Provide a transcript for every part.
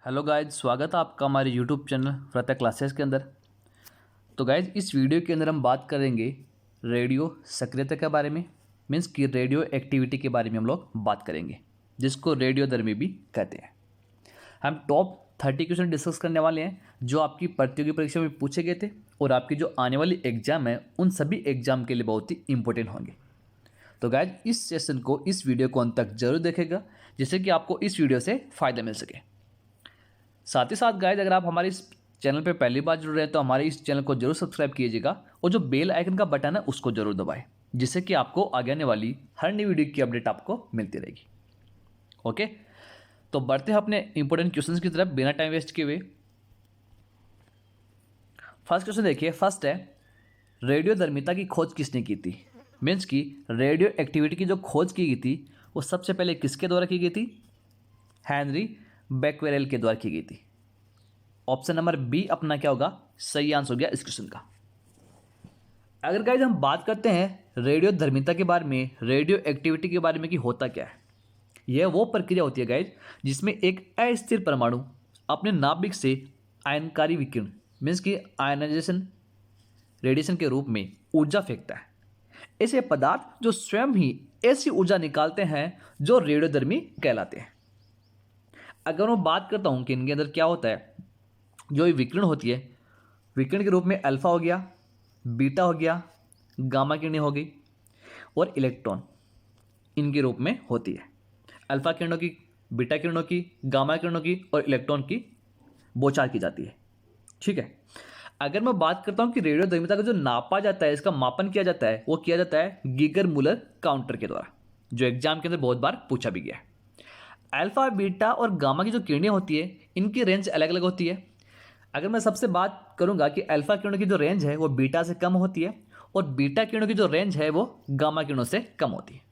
Hello guys, स्वागत है आपका हमारे यूट्यूब चैनल प्रत्यय क्लासेस के अंदर। तो गाइज, इस वीडियो के अंदर हम बात करेंगे रेडियो सक्रियता के बारे में, मीन्स कि रेडियो एक्टिविटी के बारे में हम लोग बात करेंगे, जिसको रेडियोधर्मी भी कहते हैं। हम टॉप 30 क्वेश्चन डिस्कस करने वाले हैं जो आपकी प्रतियोगी परीक्षा में पूछे गए थे और आपकी जो आने वाली एग्जाम है उन सभी एग्जाम के लिए बहुत ही इंपॉर्टेंट होंगे। तो गाइज, इस सेशन को, इस वीडियो को अंत तक जरूर देखेगा, जिससे कि आपको इस वीडियो से फ़ायदा मिल सके। साथ ही साथ गाइज, अगर आप हमारे इस चैनल पे पहली बार जुड़ रहे हैं तो हमारे इस चैनल को जरूर सब्सक्राइब कीजिएगा और जो बेल आइकन का बटन है उसको जरूर दबाएं, जिससे कि आपको आगे आने वाली हर नई वीडियो की अपडेट आपको मिलती रहेगी। ओके, तो बढ़ते हैं अपने इंपॉर्टेंट क्वेश्चंस की तरफ बिना टाइम वेस्ट किए हुए। फर्स्ट क्वेश्चन देखिए, फर्स्ट है रेडियोधर्मिता की खोज किसने की थी। मीन्स की रेडियो एक्टिविटी की जो खोज की गई थी वो सबसे पहले किसके द्वारा की गई थी? हेनरी बैक्वेरेल के द्वारा की गई थी। ऑप्शन नंबर बी अपना क्या होगा? सही आंसर हो गया इस क्वेश्चन का। अगर गाइज हम बात करते हैं रेडियोधर्मिता के बारे में, रेडियो एक्टिविटी के बारे में कि होता क्या है, यह वो प्रक्रिया होती है गाइज जिसमें एक अस्थिर परमाणु अपने नाभिक से आयनकारी विकिरण मीन्स की आयनाइजेशन रेडिएशन के रूप में ऊर्जा फेंकता है। ऐसे पदार्थ जो स्वयं ही ऐसी ऊर्जा निकालते हैं जो रेडियोधर्मी कहलाते हैं। अगर मैं बात करता हूं कि इनके अंदर क्या होता है, जो ये विकिरण होती है, विकिरण के रूप में अल्फा हो गया, बीटा हो गया, गामा किरणें हो गई और इलेक्ट्रॉन इनके रूप में होती है। अल्फा किरणों की, बीटा किरणों की, गामा किरणों की और इलेक्ट्रॉन की बौछार की जाती है। ठीक है, अगर मैं बात करता हूं कि रेडियोधर्मिता का जो नापा जाता है, इसका मापन किया जाता है, वो किया जाता है गीगर मूलर काउंटर के द्वारा, जो एग्जाम के अंदर बहुत बार पूछा भी गया है। अल्फा, बीटा और गामा की जो किरणें होती है इनकी रेंज अलग अलग होती है। अगर मैं सबसे बात करूंगा कि अल्फा किरणों की जो रेंज है वो बीटा से कम होती है और बीटा किरणों की जो रेंज है वो गामा किरणों से कम होती है।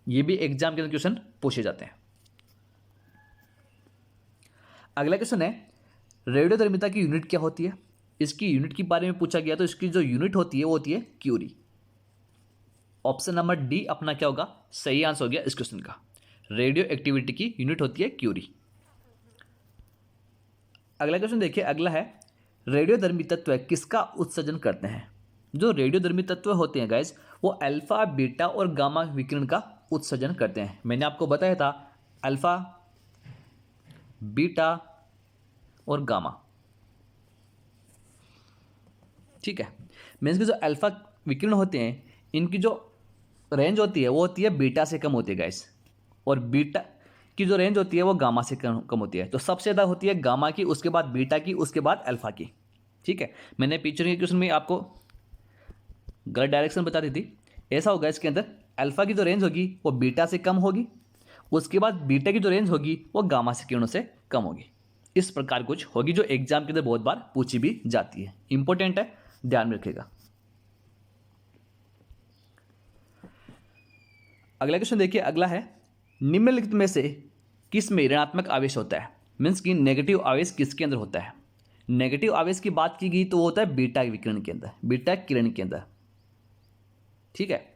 ये भी एग्जाम के अंदर क्वेश्चन पूछे जाते हैं। अगला क्वेश्चन है रेडियोधर्मिता की यूनिट क्या होती है। इसकी यूनिट के बारे में पूछा गया, तो इसकी जो यूनिट होती है वो होती है क्यूरी। ऑप्शन नंबर डी अपना क्या होगा? सही आंसर हो गया इस क्वेश्चन का। रेडियो एक्टिविटी की यूनिट होती है क्यूरी। अगला क्वेश्चन देखिए, अगला है रेडियोधर्मी तत्व किसका उत्सर्जन करते हैं। जो रेडियोधर्मी तत्व होते हैं गाइस, वो अल्फा, बीटा और गामा विकिरण का उत्सर्जन करते हैं। मैंने आपको बताया था अल्फा, बीटा और गामा। ठीक है, मीन्स कि जो अल्फा विकिरण होते हैं इनकी जो रेंज होती है वो होती है बीटा से कम होती है गाइस, और बीटा की जो रेंज होती है वो गामा से कम होती है। तो सबसे ज़्यादा होती है गामा की, उसके बाद बीटा की, उसके बाद अल्फा की। ठीक है, मैंने पीछे के क्वेश्चन में आपको गलत डायरेक्शन बता दी थी। ऐसा होगा इसके अंदर, अल्फा की जो रेंज होगी वो बीटा से कम होगी, उसके बाद बीटा की जो रेंज होगी वो गामा से किरणों से कम होगी। इस प्रकार कुछ होगी जो एग्जाम के अंदर बहुत बार पूछी भी जाती है। इंपॉर्टेंट है, ध्यान में रखिएगा। अगला क्वेश्चन देखिए, अगला है निम्नलिखित में से किस में ऋणात्मक आवेश होता है। मीन्स कि नेगेटिव आवेश किसके अंदर होता है। नेगेटिव आवेश की बात की गई तो वो होता है बीटा विकिरण के अंदर, बीटा किरण के अंदर। ठीक है,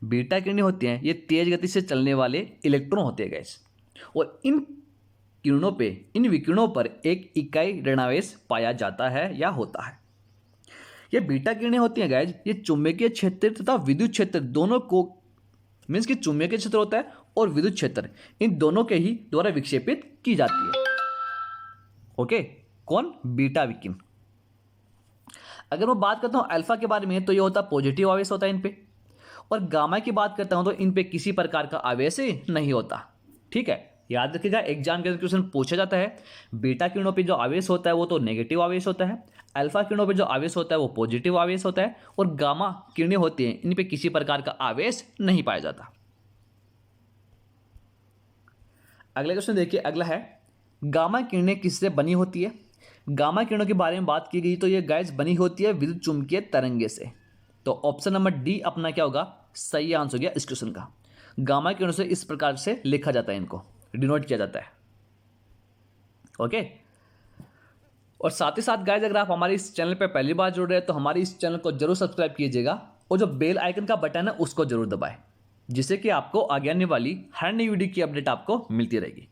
बीटा किरणें होती हैं, ये तेज गति से चलने वाले इलेक्ट्रॉन होते हैं गैस, और इन किरणों पे, इन विकिरणों पर एक इकाई ऋणावेश पाया जाता है या होता है। ये बीटा किरणें होती हैं गैस, ये चुंबकीय क्षेत्र तथा विद्युत क्षेत्र दोनों को, मीन्स कि चुंबकीय क्षेत्र होता है और विद्युत क्षेत्र, इन दोनों के ही द्वारा विक्षेपित की जाती है। ओके, कौन? बीटा विकिरण। अगर मैं बात करता हूं अल्फा के बारे में तो ये होता है पॉजिटिव आवेश होता है इन पे, और गामा की बात करता हूं तो इन पे किसी प्रकार का आवेश नहीं होता। ठीक है, याद रखिएगा, एग्जाम के अंदर क्वेश्चन पूछा जाता है बीटा किरणों पे जो आवेश होता है वो तो नेगेटिव आवेश होता है, अल्फा किरणों पे जो आवेश होता है वो पॉजिटिव आवेश होता है, और गामा किरणें होती हैं इन पे किसी प्रकार का आवेश नहीं पाया जाता। अगला क्वेश्चन देखिए, अगला है गामा किरणें किससे बनी होती है। गामा किरणों के बारे में बात की गई तो ये गैस बनी होती है विद्युत चुंबकीय तरंगे से। तो ऑप्शन नंबर डी अपना क्या होगा? सही आंसर हो गया इस क्वेश्चन का। गामा किरणों से इस प्रकार से लिखा जाता है, इनको डिनोट किया जाता है। ओके, और साथ ही साथ गाइस, अगर आप हमारे इस चैनल पर पहली बार जुड़ रहे हैं तो हमारे इस चैनल को जरूर सब्सक्राइब कीजिएगा और जो बेल आइकन का बटन है उसको जरूर दबाएं, जिससे कि आपको आगे आने वाली हर नई वीडियो की अपडेट आपको मिलती रहेगी।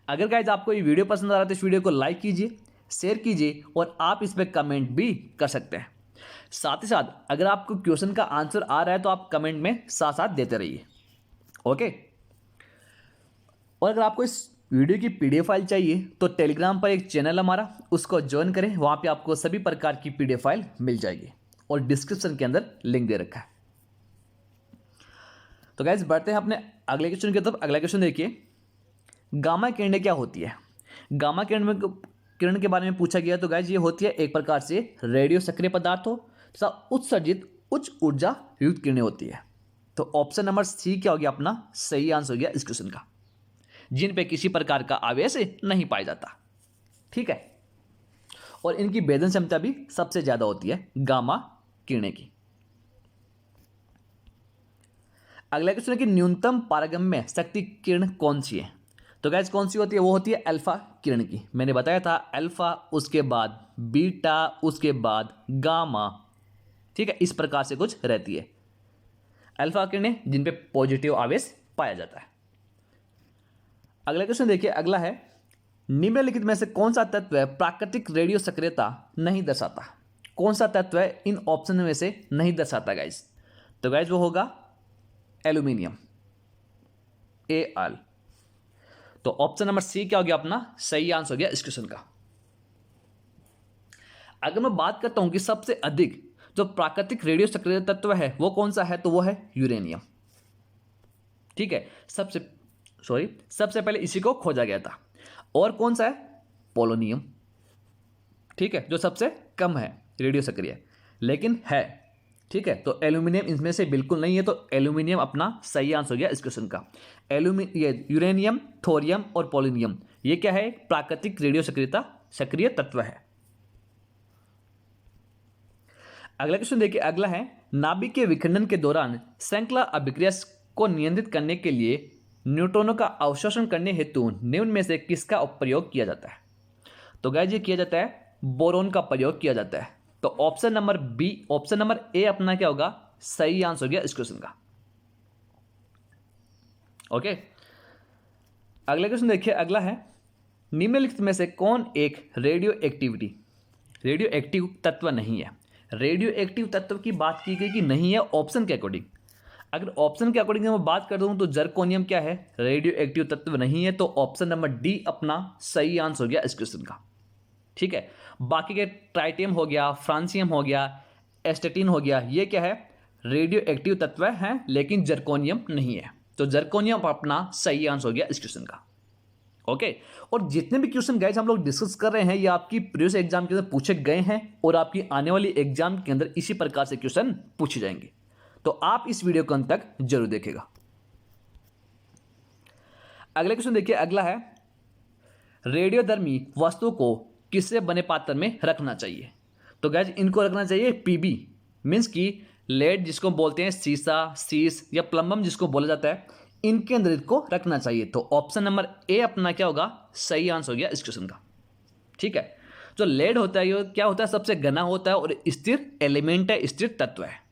अगर गाइज आपको ये वीडियो पसंद आ रहा है तो इस वीडियो को लाइक कीजिए, शेयर कीजिए और आप इस पर कमेंट भी कर सकते हैं। साथ ही साथ अगर आपको क्वेश्चन का आंसर आ रहा है तो आप कमेंट में साथ साथ देते रहिए। ओके। और अगर आपको इस वीडियो की पीडीएफ फाइल चाहिए तो टेलीग्राम पर एक चैनल हमारा, उसको ज्वाइन करें, वहाँ पे आपको सभी प्रकार की पीडीएफ फाइल मिल जाएगी और डिस्क्रिप्शन के अंदर लिंक दे रखा है। तो गाइज बढ़ते हैं अपने अगले क्वेश्चन की तरफ। अगला क्वेश्चन देखिए, गामा किरणें क्या होती है? गामा किरण के बारे में पूछा गया। तो गाइज ये होती है एक प्रकार से रेडियो सक्रिय पदार्थ हो तथा उत्सर्जित उच्च ऊर्जा युक्त किरणें होती है। तो ऑप्शन नंबर सी क्या हो गया अपना सही आंसर हो गया इस क्वेश्चन का, जिन पे किसी प्रकार का आवेश नहीं पाया जाता। ठीक है, और इनकी भेदन क्षमता भी सबसे ज्यादा होती है गामा किरणें की। अगला क्वेश्चन है कि न्यूनतम पारगम्य शक्ति किरण कौन सी है? तो गैस कौन सी होती है? वो होती है अल्फा किरण की। मैंने बताया था अल्फा, उसके बाद बीटा, उसके बाद गामा। ठीक है, इस प्रकार से कुछ रहती है अल्फा किरणें जिन पे पॉजिटिव आवेश पाया जाता है। अगला क्वेश्चन देखिए, अगला है निम्नलिखित में से कौन सा तत्व प्राकृतिक रेडियो सक्रियता नहीं दर्शाता? कौन सा तत्व इन ऑप्शन में से नहीं दर्शाता गाइस? तो गाइस वो होगा एल्यूमिनियम, Al। तो ऑप्शन नंबर सी क्या हो गया अपना सही आंसर हो गया इस क्वेश्चन का। अगर मैं बात करता हूं कि सबसे अधिक जो प्राकृतिक रेडियो सक्रिय तत्व है वो कौन सा है, तो वो है यूरेनियम। ठीक है, सबसे पहले इसी को खोजा गया था। और कौन सा है? पोलोनियम। ठीक है, जो सबसे कम है रेडियो सक्रिय लेकिन है। ठीक है, तो एल्यूमिनियम इसमें से बिल्कुल नहीं है, तो एल्यूमिनियम अपना सही आंसर हो गया इस क्वेश्चन का। ये यूरेनियम, थोरियम और पोलोनियम ये क्या है? प्राकृतिक रेडियो सक्रिय तत्व है। अगला क्वेश्चन देखिए, अगला है नाभिक के विखंडन के दौरान श्रृंखला अभिक्रिया को नियंत्रित करने के लिए न्यूट्रॉनों का अवशोषण करने हेतु निम्न में से किसका प्रयोग किया जाता है? तो गाइस ये किया जाता है बोरोन का प्रयोग किया जाता है। तो ऑप्शन नंबर ए अपना क्या होगा सही आंसर हो गया इस क्वेश्चन का। ओके, अगला क्वेश्चन देखिए, अगला है निम्नलिखित में से कौन एक रेडियो एक्टिव तत्व नहीं है? रेडियो एक्टिव तत्व की बात की गई कि नहीं है ऑप्शन के अकॉर्डिंग। अगर ऑप्शन के अकॉर्डिंग मैं बात कर दूं तो जर्कोनियम क्या है? रेडियो एक्टिव तत्व नहीं है। तो ऑप्शन नंबर डी अपना सही आंसर हो गया इस क्वेश्चन का। ठीक है, बाकी के ट्राइटियम हो गया, फ्रांसियम हो गया, एस्टेटिन हो गया, ये क्या है? रेडियो एक्टिव तत्व है लेकिन जर्कोनियम नहीं है। तो जर्कोनियम अपना सही आंसर हो गया इस क्वेश्चन का। ओके, और जितने भी क्वेश्चन गाइस हम लोग डिस्कस कर रहे हैं ये आपकी प्रीवियस एग्जाम के अंदर पूछे गए हैं और आपकी आने वाली एग्जाम के अंदर इसी प्रकार से क्वेश्चन पूछे जाएंगे। तो आप इस वीडियो को अंत तक जरूर देखिएगा। अगला क्वेश्चन देखिए, अगला है रेडियोधर्मी वस्तु को किससे बने पात्र में रखना चाहिए? तो गाइस इनको रखना चाहिए पीबी मींस की लेड जिसको बोलते हैं सीसा, सीस या प्लम्बम जिसको बोला जाता है, इनके अंदर इसको रखना चाहिए। तो ऑप्शन नंबर ए अपना क्या होगा सही आंसर हो गया इस क्वेश्चन का। ठीक है, जो लेड होता है ये क्या होता है? सबसे घना होता है और स्थिर एलिमेंट है, स्थिर तत्व है।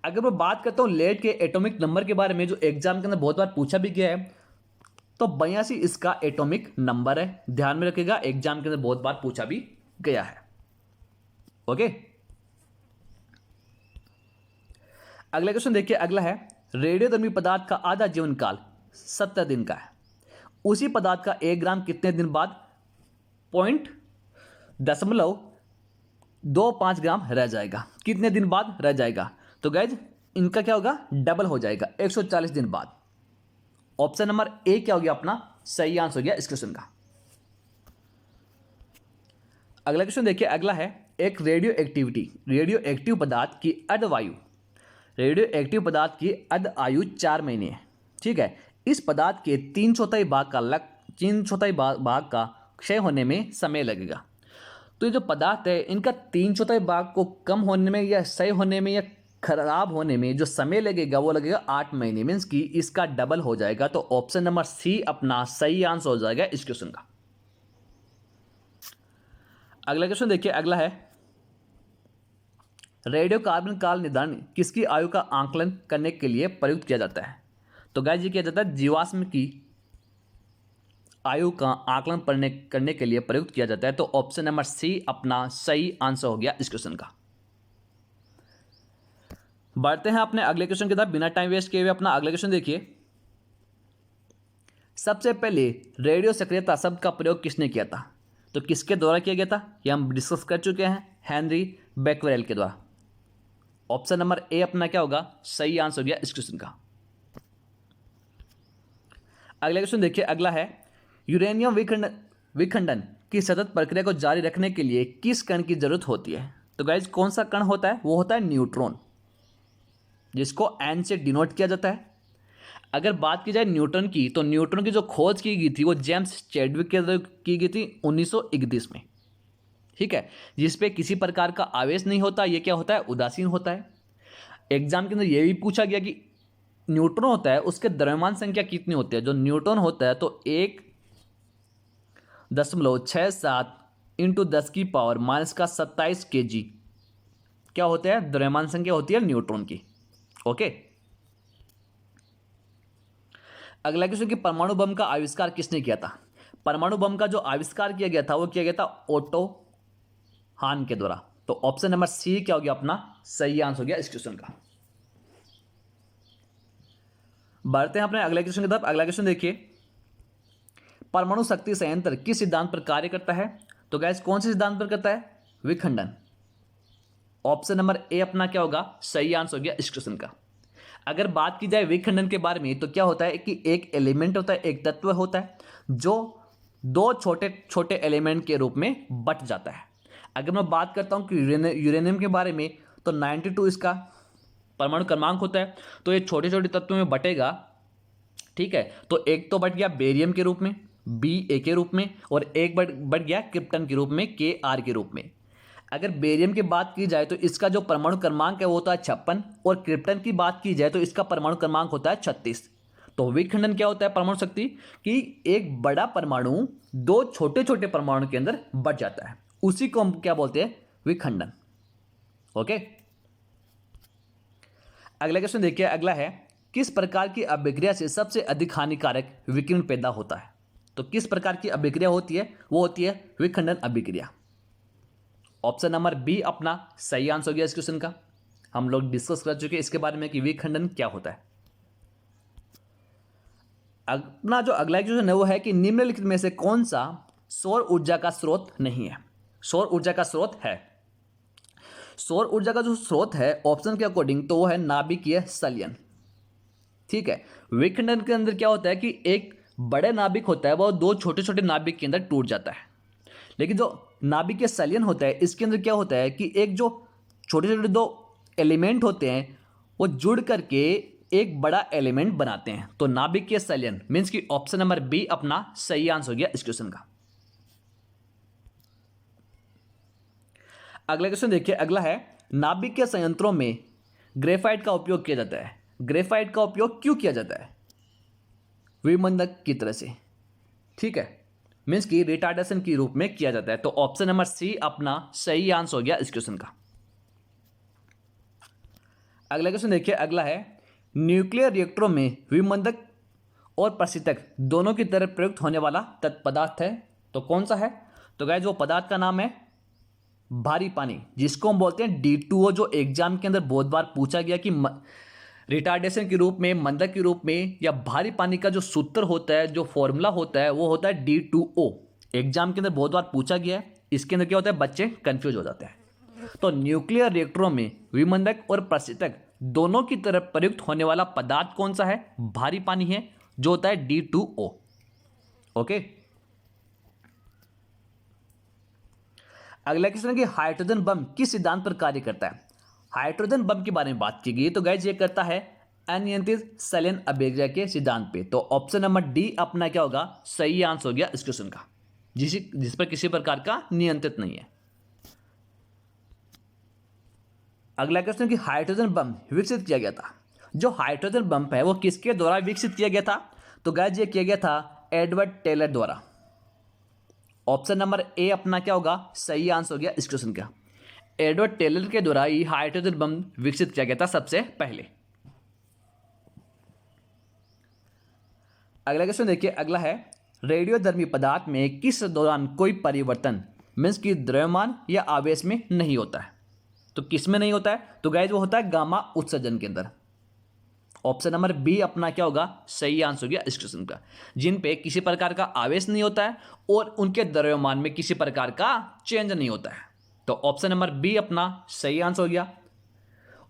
अगर मैं बात करता हूं लेड के एटॉमिक नंबर के बारे में जो एग्जाम के अंदर बहुत बार पूछा भी गया है, तो 82 इसका एटॉमिक नंबर है। ध्यान में रखिएगा, एग्जाम के अंदर बहुत बार पूछा भी गया है। ओके, अगला क्वेश्चन देखिए, अगला है रेडियोधर्मी पदार्थ का आधा जीवन काल 70 दिन का है। उसी पदार्थ का 1 ग्राम कितने दिन बाद 0.25 ग्राम रह जाएगा? कितने दिन बाद रह जाएगा? तो गाइज इनका क्या होगा डबल हो जाएगा 140 दिन बाद। ऑप्शन नंबर ए क्या हो गया अपना सही आंसर हो गया इस क्वेश्चन का। अगला क्वेश्चन देखिए, अगला है एक रेडियो एक्टिव पदार्थ की अर्ध आयु 4 महीने है। ठीक है, इस पदार्थ के 3/4 भाग का क्षय होने में समय लगेगा। तो ये जो पदार्थ है इनका 3/4 भाग को कम होने में या क्षय होने में या खराब होने में जो समय लगेगा वो लगेगा 8 महीने, मीन्स कि इसका डबल हो जाएगा। तो ऑप्शन नंबर सी अपना सही आंसर हो जाएगा इस क्वेश्चन का। अगला क्वेश्चन देखिए, अगला है रेडियो कार्बन काल निदान किसकी आयु का आंकलन करने के लिए प्रयुक्त किया जाता है? तो गाइस ये किया जाता है जीवाश्म की आयु का आकलन करने के लिए प्रयुक्त किया जाता है। तो ऑप्शन नंबर सी अपना सही आंसर हो गया इस क्वेश्चन का। बढ़ते हैं अपने अगले क्वेश्चन की तरफ बिना टाइम वेस्ट किए हुए। अपना अगला क्वेश्चन देखिए। सबसे पहले रेडियो सक्रियता शब्द का प्रयोग किसने किया था? तो किसके द्वारा किया गया था ये हम डिस्कस कर चुके हैं, हेनरी बैक्वेरेल के द्वारा। ऑप्शन नंबर ए अपना क्या होगा, सही आंसर हो गया इस क्वेश्चन का। अगला क्वेश्चन देखिए, अगला है यूरेनियम विखंडन की सतत प्रक्रिया को जारी रखने के लिए किस कण की जरूरत होती है? तो गाइज कौन सा कण होता है? वो होता है न्यूट्रॉन, जिसको एन से डिनोट किया जाता है। अगर बात की जाए न्यूटन की, तो न्यूटन की जो खोज की गई थी वो जेम्स चैडविक के द्वारा की गई थी 1931 में, ठीक है, जिसपे किसी प्रकार का आवेश नहीं होता। ये क्या होता है? उदासीन होता है। एग्जाम के अंदर ये भी पूछा गया कि न्यूट्रॉन होता है उसके द्रव्यमान संख्या कितनी होती है? जो न्यूट्रॉन होता है तो 1.67 इंटू 10 की पावर -27 kg क्या होता है? द्रव्यमान संख्या होती है न्यूट्रॉन की। ओके, अगला क्वेश्चन कि परमाणु बम का आविष्कार किसने किया था? परमाणु बम का जो आविष्कार किया गया था वो किया गया था ओटो हान के द्वारा। तो ऑप्शन नंबर सी क्या हो गया अपना सही आंसर हो गया इस क्वेश्चन का। बढ़ते हैं अपने अगले क्वेश्चन की तरफ। अगला क्वेश्चन देखिए, परमाणु शक्ति संयंत्र किस सिद्धांत पर कार्य करता है? तो गैस कौन से सिद्धांत पर करता है? विखंडन। ऑप्शन नंबर ए अपना क्या होगा सही आंसर हो गया इस क्वेश्चन का। अगर बात की जाए विखंडन के बारे में तो क्या होता है कि एक एलिमेंट होता है, एक तत्व होता है जो दो छोटे छोटे एलिमेंट के रूप में बट जाता है। अगर मैं बात करता हूं कि यूरेनियम के बारे में तो 92 इसका परमाणु क्रमांक होता है। तो ये छोटे छोटे तत्वों में बटेगा, ठीक है। तो एक तो बट गया बेरियम के रूप में Ba के रूप में, और एक बट गया क्रिप्टन के रूप में Kr के रूप में। अगर बेरियम की बात की जाए तो इसका जो परमाणु क्रमांक है वो होता है 56, और क्रिप्टन की बात की जाए तो इसका परमाणु क्रमांक होता है 36। तो विखंडन क्या होता है परमाणु शक्ति कि एक बड़ा परमाणु दो छोटे छोटे परमाणु के अंदर बट जाता है, उसी को हम क्या बोलते हैं? विखंडन। ओके, अगला क्वेश्चन देखिए, अगला है किस प्रकार की अभिक्रिया से सबसे अधिक हानिकारक विकिरण पैदा होता है? तो किस प्रकार की अभिक्रिया होती है? वो होती है विखंडन अभिक्रिया। ऑप्शन नंबर बी अपना सही आंसर हो गया इस क्वेश्चन का। हम लोग डिस्कस कर चुके हैं इसके बारे में कि विखंडन क्या होता है। अपना जो अगला क्वेश्चन है वो है कि निम्नलिखित में से कौन सा सौर ऊर्जा का स्रोत नहीं है? सौर ऊर्जा का स्रोत है, सौर ऊर्जा का जो स्रोत है ऑप्शन के अकॉर्डिंग तो वो है नाभिकीय संलयन, ठीक है। विखंडन के अंदर क्या होता है कि एक बड़े नाभिक होता है वो दो छोटे छोटे नाभिक के अंदर टूट जाता है, लेकिन जो नाभिकीय संलयन होता है इसके अंदर क्या होता है कि एक जो छोटे छोटे दो एलिमेंट होते हैं वो जुड़ करके एक बड़ा एलिमेंट बनाते हैं। तो नाभिकीय संलयन मीन्स कि ऑप्शन नंबर बी अपना सही आंसर हो गया इस क्वेश्चन का। अगला क्वेश्चन देखिए, अगला है नाभिकीय संयंत्रों में ग्रेफाइट का उपयोग किया जाता है। ग्रेफाइट का उपयोग क्यों किया जाता है? विमंदक की तरह से, ठीक है, मीन्स की रिटार्डेशन के रूप में किया जाता है। तो ऑप्शन नंबर सी अपना सही आंसर हो गया इस क्वेश्चन का। अगला क्वेश्चन देखिए, अगला है न्यूक्लियर रिएक्टरों में विमंदक और प्रशीतक दोनों की तरह प्रयुक्त होने वाला तत्पदार्थ है। तो कौन सा है? तो गाइस वो पदार्थ का नाम है भारी पानी, जिसको हम बोलते हैं D2O, जो एग्जाम के अंदर बहुत बार पूछा गया कि रिटार्डेशन के रूप में, मंदक के रूप में, या भारी पानी का जो सूत्र होता है, जो फॉर्मूला होता है वो होता है D2O। एग्जाम के अंदर बहुत बार पूछा गया है। इसके अंदर क्या होता है बच्चे कंफ्यूज हो जाते हैं। तो न्यूक्लियर रिएक्टरों में विमंदक और प्रशीतक दोनों की तरफ प्रयुक्त होने वाला पदार्थ कौन सा है? भारी पानी है, जो होता है D2O। ओके, अगला क्वेश्चन है कि हाइड्रोजन बम किस सिद्धांत पर कार्य करता है? हाइड्रोजन बम के बारे में बात की गई तो गाइस ये करता है अनियंत्रित संलयन अभिक्रिया के सिद्धांत पे। तो ऑप्शन नंबर डी अपना क्या होगा सही आंसर हो गया इस क्वेश्चन का, जिस पर किसी प्रकार का नियंत्रित नहीं है। अगला क्वेश्चन कि हाइड्रोजन बम विकसित किया गया था। जो हाइड्रोजन बम है वो किसके द्वारा विकसित किया गया था? तो गाइस ये किया गया था एडवर्ड टेलर द्वारा। ऑप्शन नंबर ए अपना क्या होगा सही आंसर हो गया इस क्वेश्चन का। एडवर्ड टेलर के द्वारा ही हाइड्रोजन बम विकसित किया गया था सबसे पहले। अगला क्वेश्चन देखिए, अगला है रेडियोधर्मी पदार्थ में किस दौरान कोई परिवर्तन मीन्स कि द्रव्यमान या आवेश में नहीं होता है? तो किस में नहीं होता है? तो गाइज वो होता है गामा उत्सर्जन के अंदर। ऑप्शन नंबर बी अपना क्या होगा? सही आंसर हो गया इस क्वेश्चन का। जिन पे किसी प्रकार का आवेश नहीं होता है और उनके द्रव्यमान में किसी प्रकार का चेंज नहीं होता है। तो ऑप्शन नंबर बी अपना सही आंसर हो गया।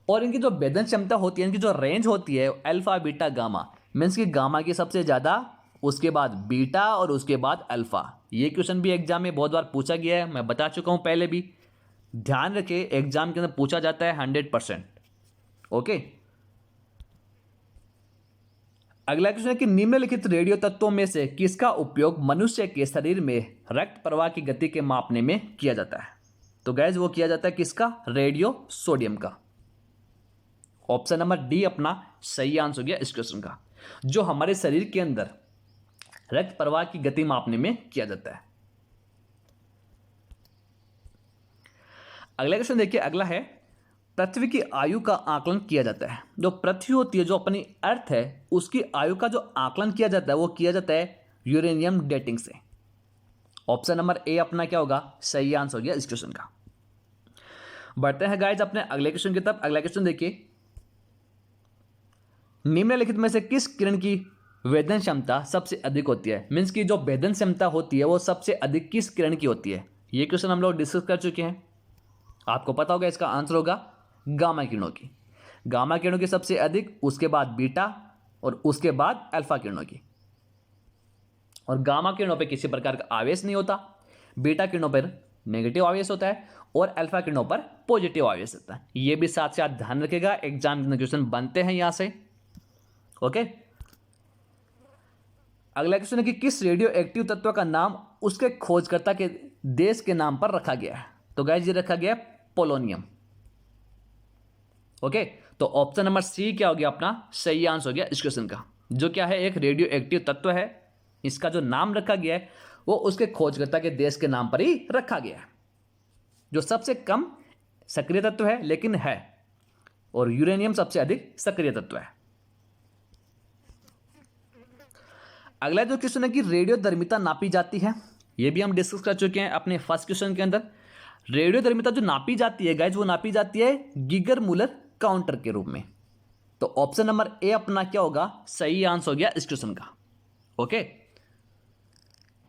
और इनकी जो भेदन क्षमता होती है, इनकी जो रेंज होती है अल्फा बीटा गामा, मीन्स कि गामा की सबसे ज़्यादा, उसके बाद बीटा और उसके बाद अल्फा। ये क्वेश्चन भी एग्जाम में बहुत बार पूछा गया है, मैं बता चुका हूँ पहले भी। ध्यान रखिए एग्जाम के अंदर पूछा जाता है 100%। ओके, अगला क्वेश्चन है कि निम्नलिखित रेडियो तत्वों में से किसका उपयोग मनुष्य के शरीर में रक्त प्रवाह की गति के मापने में किया जाता है? तो गैस वो किया जाता है किसका? रेडियो सोडियम का। ऑप्शन नंबर डी अपना सही आंसर हो गया इस क्वेश्चन का, जो हमारे शरीर के अंदर रक्त प्रवाह की गति मापने में किया जाता है। अगला क्वेश्चन देखिए, अगला है पृथ्वी की आयु का आकलन किया जाता है। जो पृथ्वी होती है, जो अपनी अर्थ है, उसकी आयु का जो आकलन किया जाता है वो किया जाता है यूरेनियम डेटिंग से। ऑप्शन नंबर ए अपना क्या होगा? सही आंसर हो गया इस क्वेश्चन का। बढ़ते हैं गाइज अपने अगले क्वेश्चन की तरफ। अगला क्वेश्चन देखिए, निम्नलिखित में से किस किरण की वेदन क्षमता सबसे अधिक होती है? मीन्स की जो वेदन क्षमता होती है वो सबसे अधिक किस किरण की होती है? ये क्वेश्चन हम लोग डिस्कस कर चुके हैं, आपको पता होगा इसका आंसर होगा गामा किरणों की। गामा किरणों की सबसे अधिक, उसके बाद बीटा और उसके बाद अल्फा किरणों की। और गामा किरणों पर किसी प्रकार का आवेश नहीं होता, बीटा किरणों पर नेगेटिव आवेश होता है और अल्फा किरणों पर पॉजिटिव आवेश होता है। ये भी साथ साथ ध्यान रखेगा, एग्जाम में क्वेश्चन बनते हैं यहां से। ओके, अगला क्वेश्चन है कि किस रेडियो एक्टिव तत्व का नाम उसके खोजकर्ता के देश के नाम पर रखा गया है? तो गाइस ये रखा गया पोलोनियम। ओके, तो ऑप्शन नंबर सी क्या हो गया अपना? सही आंसर हो गया इस क्वेश्चन का, जो क्या है एक रेडियो एक्टिव तत्व है। इसका जो नाम रखा गया है वो उसके खोजकर्ता के देश के नाम पर ही रखा गया है, जो सबसे कम सक्रिय तत्व है लेकिन है, और यूरेनियम सबसे अधिक सक्रिय तत्व है। अगला जो क्वेश्चन है कि रेडियोधर्मिता नापी जाती है, ये भी हम डिस्कस कर चुके हैं अपने फर्स्ट क्वेश्चन के अंदर। रेडियोधर्मिता जो नापी जाती है गाइज, वो नापी जाती है गीगर मूलर काउंटर के रूप में। तो ऑप्शन नंबर ए अपना क्या होगा? सही आंसर हो गया इस क्वेश्चन का। ओके,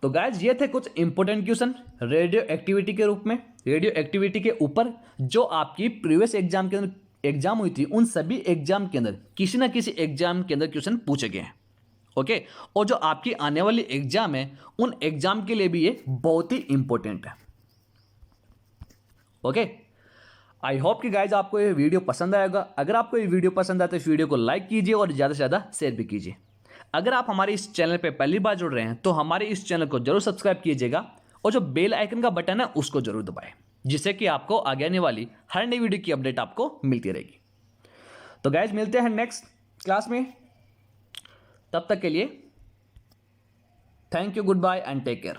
तो गाइज ये थे कुछ इंपॉर्टेंट क्वेश्चन रेडियो एक्टिविटी के रूप में। रेडियो एक्टिविटी के ऊपर जो आपकी प्रीवियस एग्जाम के अंदर एग्जाम हुई थी, उन सभी एग्जाम के अंदर किसी ना किसी एग्जाम के अंदर क्वेश्चन पूछे गए हैं। ओके, और जो आपकी आने वाली एग्जाम है, उन एग्जाम के लिए भी ये बहुत ही इंपॉर्टेंट है। ओके, आई होप कि गाइज आपको ये वीडियो पसंद आएगा। अगर आपको ये वीडियो पसंद आए तो इस वीडियो को लाइक कीजिए और ज़्यादा से ज़्यादा शेयर भी कीजिए। अगर आप हमारे इस चैनल पे पहली बार जुड़ रहे हैं तो हमारे इस चैनल को जरूर सब्सक्राइब कीजिएगा और जो बेल आइकन का बटन है उसको जरूर दबाएं, जिससे कि आपको आगे आने वाली हर नई वीडियो की अपडेट आपको मिलती रहेगी। तो गाइज मिलते हैं नेक्स्ट क्लास में, तब तक के लिए thank you, goodbye and take care.